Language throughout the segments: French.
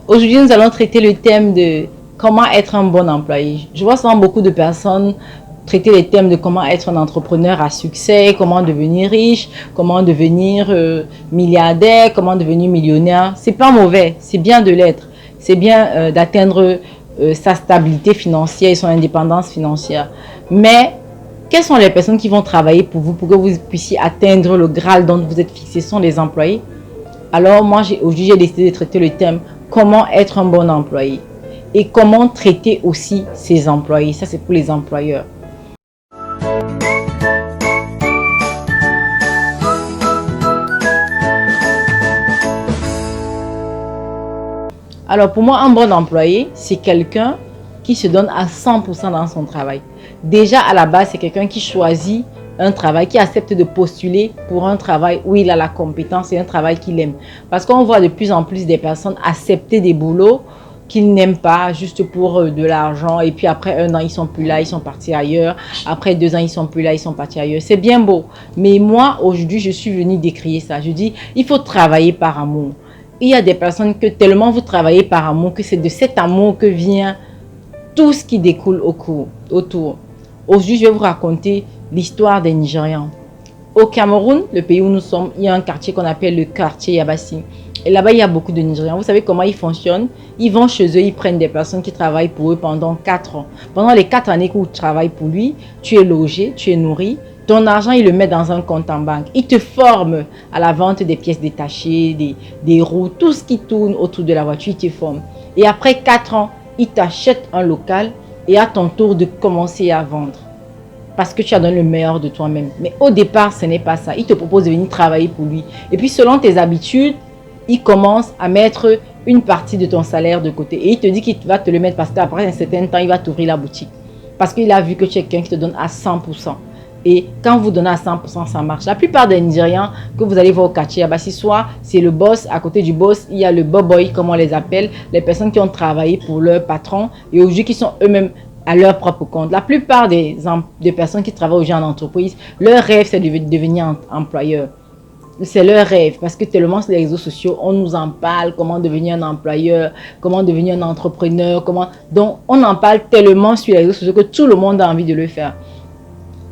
Aujourd'hui, nous allons traiter le thème de comment être un bon employé. Je vois souvent beaucoup de personnes traiter les thèmes de comment être un entrepreneur à succès, comment devenir riche, comment devenir milliardaire, comment devenir millionnaire. C'est pas mauvais, c'est bien de l'être. C'est bien d'atteindre sa stabilité financière et son indépendance financière. Mais quelles sont les personnes qui vont travailler pour vous, pour que vous puissiez atteindre le Graal dont vous êtes fixé? Ce sont les employés. Alors moi, aujourd'hui, j'ai décidé de traiter le thème comment être un bon employé et comment traiter aussi ses employés. Ça, c'est pour les employeurs. Alors pour moi, un bon employé, c'est quelqu'un qui se donne à 100% dans son travail. Déjà à la base, c'est quelqu'un qui choisit un travail, qui accepte de postuler pour un travail où il a la compétence et un travail qu'il aime. Parce qu'on voit de plus en plus des personnes accepter des boulots qu'ils n'aiment pas juste pour de l'argent, et puis après 1 an ils sont plus là, ils sont partis ailleurs, après 2 ans ils sont plus là, ils sont partis ailleurs. C'est bien beau, mais moi aujourd'hui je suis venue décrier ça. Je dis il faut travailler par amour. Il y a des personnes que tellement vous travaillez par amour que c'est de cet amour que vient tout ce qui découle autour. Aujourd'hui, je vais vous raconter l'histoire des Nigérians. Au Cameroun, le pays où nous sommes, il y a un quartier qu'on appelle le quartier Yabassi. Et là-bas, il y a beaucoup de Nigérians. Vous savez comment ils fonctionnent? Ils vont chez eux, ils prennent des personnes qui travaillent pour eux pendant 4 ans. Pendant les 4 années où tu travailles pour lui, tu es logé, tu es nourri. Ton argent, il le met dans un compte en banque. Il te forme à la vente des pièces détachées, des roues, tout ce qui tourne autour de la voiture, il te forme. Et après 4 ans, il t'achète un local et à ton tour de commencer à vendre. Parce que tu as donné le meilleur de toi-même. Mais au départ, ce n'est pas ça. Il te propose de venir travailler pour lui. Et puis, selon tes habitudes, il commence à mettre une partie de ton salaire de côté. Et il te dit qu'il va te le mettre parce qu'après un certain temps, il va t'ouvrir la boutique. Parce qu'il a vu que tu es quelqu'un qui te donne à 100%. Et quand vous donnez à 100%, ça marche. La plupart des Nigérians que vous allez voir au quartier, si soit c'est le boss, à côté du boss, il y a le boboy, comme on les appelle, les personnes qui ont travaillé pour leur patron et aujourd'hui qui sont eux-mêmes à leur propre compte. La plupart des personnes qui travaillent aujourd'hui en entreprise, leur rêve, c'est de devenir employeur. C'est leur rêve parce que tellement sur les réseaux sociaux, on nous en parle, comment devenir un employeur, comment devenir un entrepreneur, donc on en parle tellement sur les réseaux sociaux que tout le monde a envie de le faire.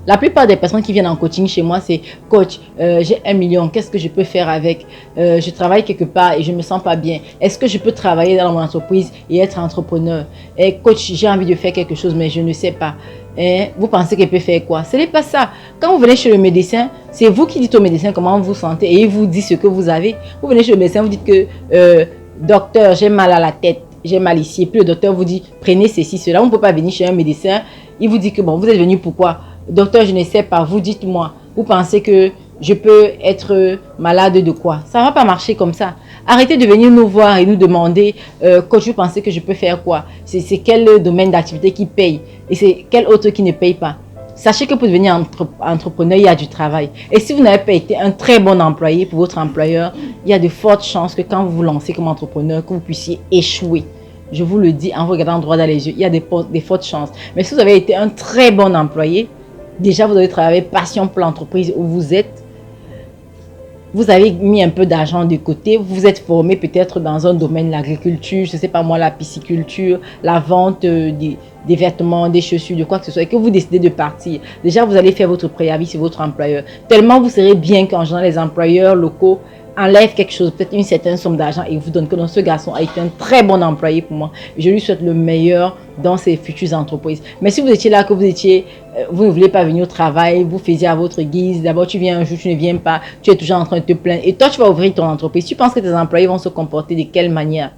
La plupart des personnes qui viennent en coaching chez moi, c'est « Coach, j'ai 1 million, qu'est-ce que je peux faire avec? Je travaille quelque part et je ne me sens pas bien. Est-ce que je peux travailler dans mon entreprise et être entrepreneur? Et coach, j'ai envie de faire quelque chose, mais je ne sais pas. Et vous pensez qu'elle peut faire quoi? Ce n'est pas ça. Quand vous venez chez le médecin, c'est vous qui dites au médecin comment vous vous sentez et il vous dit ce que vous avez. Vous venez chez le médecin, vous dites que docteur, j'ai mal à la tête, j'ai mal ici. Et puis le docteur vous dit prenez ceci, cela. On ne peut pas venir chez un médecin. Il vous dit que bon, vous êtes venu pourquoi? Docteur, je ne sais pas, vous dites-moi. Vous pensez que je peux être malade de quoi? Ça ne va pas marcher comme ça. Arrêtez de venir nous voir et nous demander coach, vous pensez que je peux faire quoi? C'est quel domaine d'activité qui paye? Et c'est quel autre qui ne paye pas? Sachez que pour devenir entrepreneur, il y a du travail. Et si vous n'avez pas été un très bon employé pour votre employeur, il y a de fortes chances que quand vous vous lancez comme entrepreneur, que vous puissiez échouer. Je vous le dis en vous regardant droit dans les yeux, il y a des fortes chances. Mais si vous avez été un très bon employé, déjà, vous avez travaillé passion pour l'entreprise où vous êtes. Vous avez mis un peu d'argent de côté. Vous vous êtes formé peut-être dans un domaine de l'agriculture, je ne sais pas moi, la pisciculture, la vente des vêtements, des chaussures, de quoi que ce soit. Et que vous décidez de partir. Déjà, vous allez faire votre préavis sur votre employeur. Tellement vous serez bien qu'en général, les employeurs locaux enlève quelque chose, peut-être une certaine somme d'argent et vous donne que ce garçon a été un très bon employé pour moi. Je lui souhaite le meilleur dans ses futures entreprises. Mais si vous étiez là, que vous ne voulez pas venir au travail, vous faisiez à votre guise, d'abord tu viens un jour, tu ne viens pas, tu es toujours en train de te plaindre et toi tu vas ouvrir ton entreprise. Tu penses que tes employés vont se comporter de quelle manière?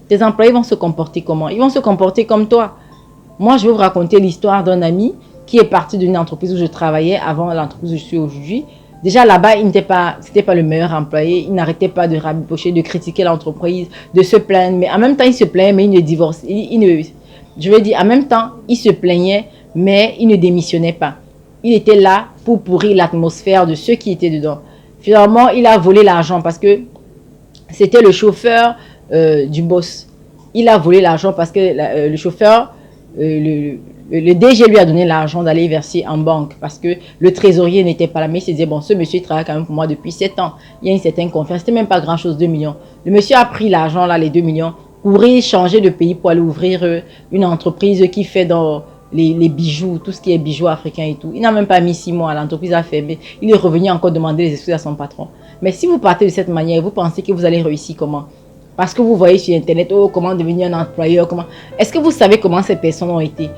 Tes employés vont se comporter comment? Ils vont se comporter comme toi. Moi, je vais vous raconter l'histoire d'un ami qui est parti d'une entreprise où je travaillais avant l'entreprise où je suis aujourd'hui. Déjà là-bas, c'était pas le meilleur employé. Il n'arrêtait pas de rabibocher, de critiquer l'entreprise, de se plaindre. Mais en même temps, il se plaignait, mais il ne divorçait. Je veux dire, en même temps, il se plaignait, mais il ne démissionnait pas. Il était là pour pourrir l'atmosphère de ceux qui étaient dedans. Finalement, il a volé l'argent parce que c'était le chauffeur du boss. Il a volé l'argent parce que le chauffeur, le DG lui a donné l'argent d'aller verser en banque parce que le trésorier n'était pas là. Mais il se disait, bon, ce monsieur il travaille quand même pour moi depuis 7 ans. Il y a une certaine confiance. C'était même pas grand chose, 2 millions. Le monsieur a pris l'argent, là, les 2 millions. courir, changer de pays pour aller ouvrir une entreprise qui fait dans les bijoux, tout ce qui est bijoux africains et tout. Il n'a même pas mis 6 mois, l'entreprise a fermé. Il est revenu encore demander les excuses à son patron. Mais si vous partez de cette manière, vous pensez que vous allez réussir comment? Parce que vous voyez sur Internet, oh, comment devenir un employeur, comment... Est-ce que vous savez comment ces personnes ont été?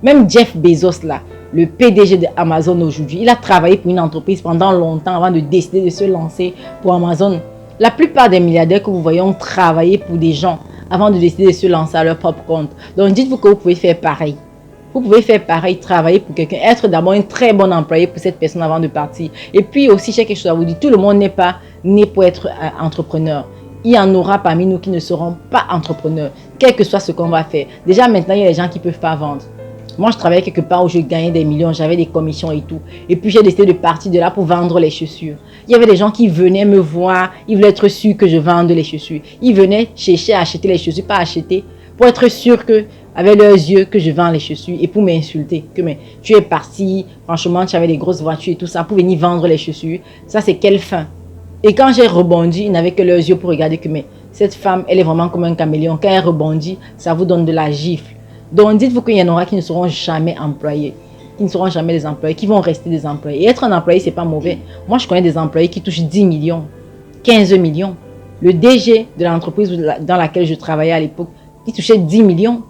Même Jeff Bezos, là, le PDG d'Amazon aujourd'hui, il a travaillé pour une entreprise pendant longtemps avant de décider de se lancer pour Amazon. La plupart des milliardaires que vous voyez ont travaillé pour des gens avant de décider de se lancer à leur propre compte. Donc dites-vous que vous pouvez faire pareil. Vous pouvez faire pareil, travailler pour quelqu'un, être d'abord un très bon employé pour cette personne avant de partir. Et puis aussi, j'ai quelque chose à vous dire, tout le monde n'est pas né pour être entrepreneur. Il y en aura parmi nous qui ne seront pas entrepreneurs, quel que soit ce qu'on va faire. Déjà maintenant, il y a des gens qui ne peuvent pas vendre. Moi, je travaillais quelque part où je gagnais des millions, j'avais des commissions et tout. Et puis, j'ai décidé de partir de là pour vendre les chaussures. Il y avait des gens qui venaient me voir, ils voulaient être sûrs que je vende les chaussures. Ils venaient chercher à acheter les chaussures, pas acheter, pour être sûrs que, avec leurs yeux, que je vends les chaussures et pour m'insulter. Que mais, tu es parti, franchement, tu avais des grosses voitures et tout ça, pour venir vendre les chaussures. Ça, c'est quelle fin? Et quand j'ai rebondi, ils n'avaient que leurs yeux pour regarder que mais, cette femme, elle est vraiment comme un caméléon. Quand elle rebondit, ça vous donne de la gifle. Donc, dites-vous qu'il y en aura qui ne seront jamais employés, qui ne seront jamais des employés, qui vont rester des employés. Et être un employé, ce n'est pas mauvais. Moi, je connais des employés qui touchent 10 millions, 15 millions. Le DG de l'entreprise dans laquelle je travaillais à l'époque, il touchait 10 millions.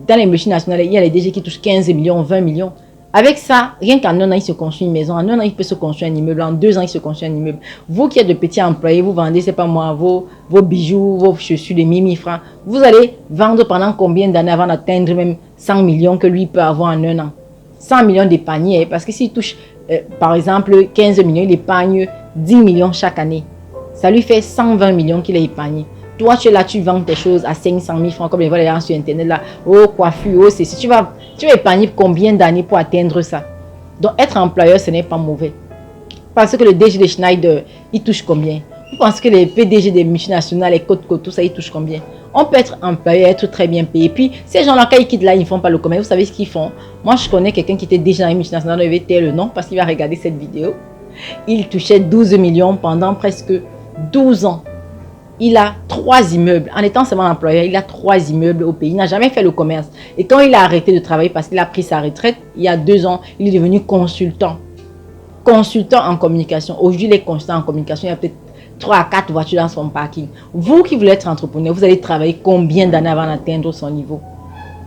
Dans les multinationales, il y a les DG qui touchent 15 millions, 20 millions. Avec ça, rien qu'en un an, il se construit une maison. En un an, il peut se construire un immeuble. En 2 ans, il se construit un immeuble. Vous qui êtes de petits employés, vous vendez, c'est pas moi, vos bijoux, vos chaussures de 1000 francs. Vous allez vendre pendant combien d'années avant d'atteindre même 100 millions que lui peut avoir en un an? 100 millions d'épargnés, parce que s'il touche, par exemple, 15 millions, il épargne 10 millions chaque année. Ça lui fait 120 millions qu'il a épargné. Toi, tu es là, tu vends tes choses à 500 000 francs, comme les gens sur Internet, là. Oh, coiffure, oh, c'est si tu vas épargner combien d'années pour atteindre ça? Donc, être employeur, ce n'est pas mauvais. Parce que le DG de Schneider, il touche combien? Vous pensez que les PDG des multinationales, les côtes, tout ça, ils touchent combien? On peut être employeur, être très bien payé. Puis, ces gens-là, quand ils quittent là, ils ne font pas le commerce. Vous savez ce qu'ils font? Moi, je connais quelqu'un qui était déjà dans les multinationales, je vais taire le nom parce qu'il va regarder cette vidéo. Il touchait 12 millions pendant presque 12 ans. Il a 3 immeubles. En étant seulement employeur, il a 3 immeubles au pays. Il n'a jamais fait le commerce. Et quand il a arrêté de travailler parce qu'il a pris sa retraite, il y a 2 ans, il est devenu consultant. Consultant en communication. Aujourd'hui, les consultants en communication, il y a peut-être 3 à 4 voitures dans son parking. Vous qui voulez être entrepreneur, vous allez travailler combien d'années avant d'atteindre son niveau?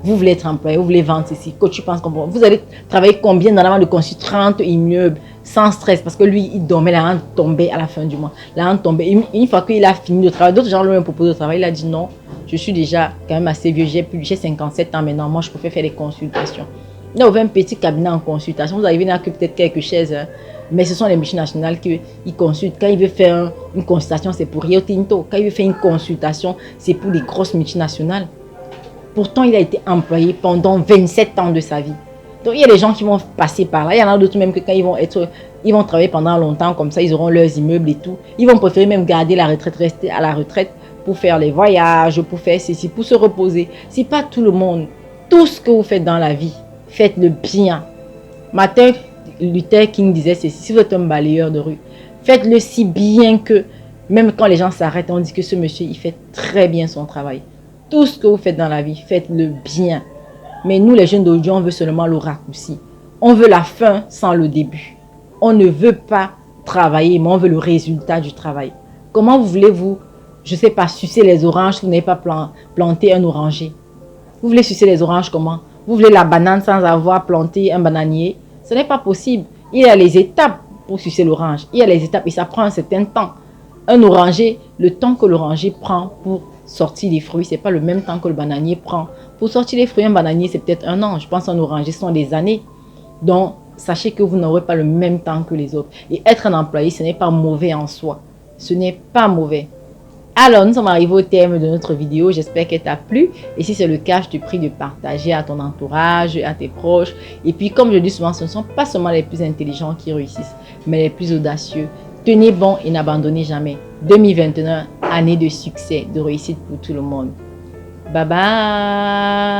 Vous voulez être employé, vous voulez vendre ceci. Quand tu penses comprendre, vous allez travailler combien d'années avant de construire 30 immeubles sans stress? Parce que lui, il dormait, la rente tombait à la fin du mois. La rente tombait. Une fois qu'il a fini de travailler, d'autres gens lui ont proposé de travailler. Il a dit non, je suis déjà quand même assez vieux. J'ai 57 ans maintenant. Moi, je préfère faire des consultations. Il a ouvert un petit cabinet en consultation. Vous arrivez là que peut-être quelques chaises. Hein. Mais ce sont les multinationales qui consultent. Quand il veut faire une consultation, c'est pour Rio Tinto. Quand il veut faire une consultation, c'est pour les grosses multinationales. Pourtant, il a été employé pendant 27 ans de sa vie. Donc, il y a des gens qui vont passer par là. Il y en a d'autres même que quand ils vont travailler pendant longtemps, comme ça, ils auront leurs immeubles et tout. Ils vont préférer même garder la retraite, rester à la retraite pour faire les voyages, pour faire ceci, pour se reposer. C'est pas tout le monde. Tout ce que vous faites dans la vie, faites-le bien. Martin Luther King disait ceci, si vous êtes un balayeur de rue, faites-le si bien que même quand les gens s'arrêtent, on dit que ce monsieur, il fait très bien son travail. Tout ce que vous faites dans la vie, faites-le bien. Mais nous, les jeunes d'aujourd'hui, on veut seulement le raccourci. On veut la fin sans le début. On ne veut pas travailler, mais on veut le résultat du travail. Comment voulez-vous, je ne sais pas, sucer les oranges si vous n'avez pas planté un oranger? Vous voulez sucer les oranges comment? Vous voulez la banane sans avoir planté un bananier? Ce n'est pas possible. Il y a les étapes pour sucer l'orange. Il y a les étapes et ça prend un certain temps. Un oranger, le temps que l'oranger prend pour sortir des fruits, ce n'est pas le même temps que le bananier prend. Pour sortir les fruits, un bananier, c'est peut-être 1 an. Je pense qu'un oranger, ce sont des années. Donc, sachez que vous n'aurez pas le même temps que les autres. Et être un employé, ce n'est pas mauvais en soi. Ce n'est pas mauvais. Alors, nous sommes arrivés au terme de notre vidéo. J'espère qu'elle t'a plu. Et si c'est le cas, je te prie de partager à ton entourage, à tes proches. Et puis, comme je dis souvent, ce ne sont pas seulement les plus intelligents qui réussissent, mais les plus audacieux. Tenez bon et n'abandonnez jamais. 2021, année de succès, de réussite pour tout le monde. Bye bye.